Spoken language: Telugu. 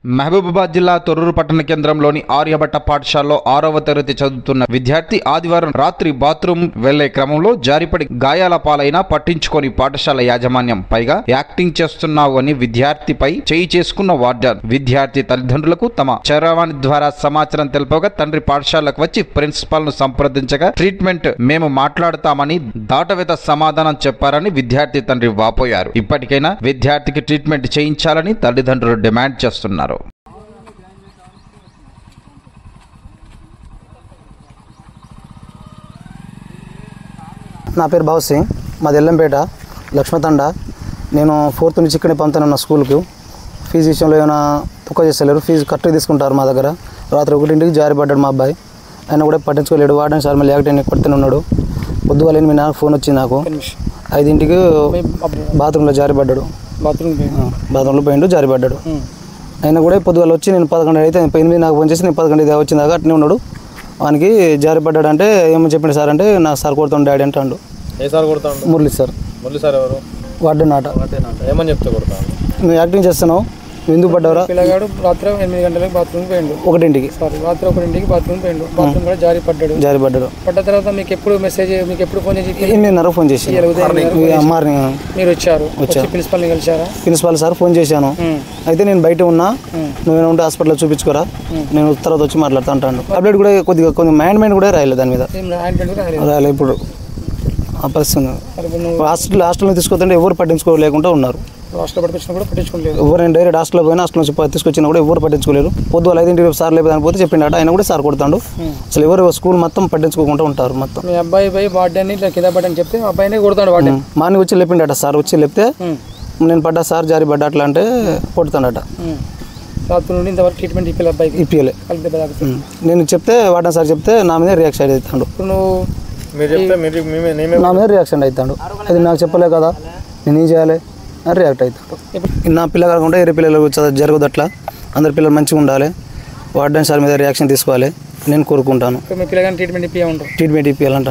మహబూబాబాద్ జిల్లా తొర్రూరు పట్టణ కేంద్రంలోని ఆర్యభట్ట పాఠశాలలో 6వ తరగతి చదువుతున్న విద్యార్థి ఆదివారం రాత్రి బాత్రూమ్ వెళ్లే క్రమంలో జారిపడి గాయాల పాలైనా పట్టించుకొని పాఠశాల యాజమాన్యం పైగా యాక్టింగ్ చేస్తున్నావు అని విద్యార్థిపై చేయి చేసుకున్న వార్డెన్ విద్యార్థి తల్లిదండ్రులకు తమ చరవాణి ద్వారా సమాచారం తెలుపగా తండ్రి పాఠశాలకు వచ్చి ప్రిన్సిపాల్ ను సంప్రదించగా ట్రీట్మెంట్ మేము మాట్లాడతామని దాటవేత సమాధానం చెప్పారని విద్యార్థి తండ్రి వాపోయారు. ఇప్పటికైనా విద్యార్థికి ట్రీట్మెంట్ చేయించాలని తల్లిదండ్రులు డిమాండ్ చేస్తున్నారు. నా పేరు భవత్ సింగ్, మాది ఎల్లంపేట లక్ష్మతండ. నేను 4th నుంచి ఇక్కడే పంపుతాను స్కూల్కు. ఫీజు విషయంలో ఏమైనా తక్కువ చేస్తలేరు, ఫీజు కరెక్ట్గా తీసుకుంటారు మా దగ్గర. రాత్రి 1ంటికి జారిపడ్డాడు మా అబ్బాయి, ఆయన కూడా పట్టించుకోలేడు. వాడని సార్ మళ్ళీ యాక్టింగ్ కొడుతూనే ఉన్నాడు. పొద్దుగాల మీ నాకు ఫోన్ వచ్చింది, నాకు 5ంటికి బాత్రూంలో జారిపడ్డాడు. బాత్రూంలో పోయిండు, జారిపడ్డాడు. ఆయన కూడా పొద్దుగాల వచ్చి నేను 11 అయితే 8 నాకు ఫోన్ చేసి నేను 11 వచ్చిందాక అట్నే ఉన్నాడు. వానికి జారిపడ్డాడు అంటే ఏమో చెప్పిండు సార్ అంటే నా సార్ కొడుతాను డాడీ అంటాడు. ఏ సార్ కొడతాడు? మురళి సార్. మురళి సార్ ఎవరు? వార్డెన్ ఆట. ఏమని చెప్తే కొడతాను? నువ్వు యాక్టింగ్ చేస్తున్నావు, నువ్వు ఎందుకు పడ్డావురా? పిల్లగాడు రాత్రి 8 గంటలకు బాత్రూమ్ పోయిండు. 1ంటికి రాత్రి 1ంటికి బాత్రూమ్ పోయిండు. బాత్రూమ్ కూడా జారిపడ్డాడు. పడ్డ తర్వాత మీకు ఎప్పుడు మెసేజ్, మీకు ఎప్పుడు ఫోన్ చేసి? 8:30 ఫోన్ చేసి మార్నింగ్ మీరు వచ్చారు, ప్రిన్సిపల్ని కలిసారా? ప్రిన్సిపాల్ సార్ ఫోన్ చేశాను. అయితే నేను బయట ఉన్నా, నువ్వేనా ఉంటే హాస్పిటల్లో చూపించుకోరా, నేను తర్వాత వచ్చి మాట్లాడుతూ ఉంటాను. టాబ్లెట్ కూడా కొద్దిగా మైండ్ కూడా రాయలేదు దాని మీద, రాయలేదు. ఇప్పుడు ఆ పరిస్థితి హాస్టల్లో తీసుకొస్తుంటే ఎవరు పట్టించుకోలేకుండా ఉన్నారు. హాస్టల్ పట్టించినా కూడా పట్టించుకోలేదు. ఎవరు డైరెక్ట్ హాస్టల్లో పోయినా హాస్టల్ నుంచి తీసుకొచ్చినా కూడా ఎవరు పట్టించుకోలేరు. పొద్దుగాల 5ంటికి సార్ లేదని పోతే చెప్పిండట, ఆయన కూడా సార్ కొడతాడు. అసలు ఎవరు స్కూల్ మొత్తం పట్టించుకోకుండా ఉంటారు. మొత్తం మీ అబ్బాయి పోయి వార్డెన్ ఇట్లా కింద పడ్డని చెప్తే అబ్బాయినే కొడతాడు. వార్డెన్ మార్నింగ్ వచ్చి లేపిండట, సార్ వచ్చి లేపితే నేను పడ్డా సార్ జారిపడ్డా అట్లా అంటే కొడుతాడట. రాత్రి నుండి ఇంతవరకు ట్రీట్మెంట్ ఇప్పియలే. నేను చెప్తే వార్డెన్ సార్ చెప్తే నా మీద రియాక్షన్ అవుతాడు. నా మీద రియాక్షన్ అవుతాడు. అది నాకు చెప్పలే కదా, నేను ఏం చేయాలి అని రియాక్ట్ అవుతాడు. నా పిల్ల కాకుండా వేరే పిల్లలు జరగదు అట్లా. అందరు పిల్లలు మంచిగా ఉండాలి, వార్డెన్ సార్ మీద రియాక్షన్ తీసుకోవాలి నేను కోరుకుంటాను. మీ పిల్లగాని ట్రీట్మెంట్ ఇప్పియాలంటారు. ట్రీట్మెంట్ ఇప్పియాలంట.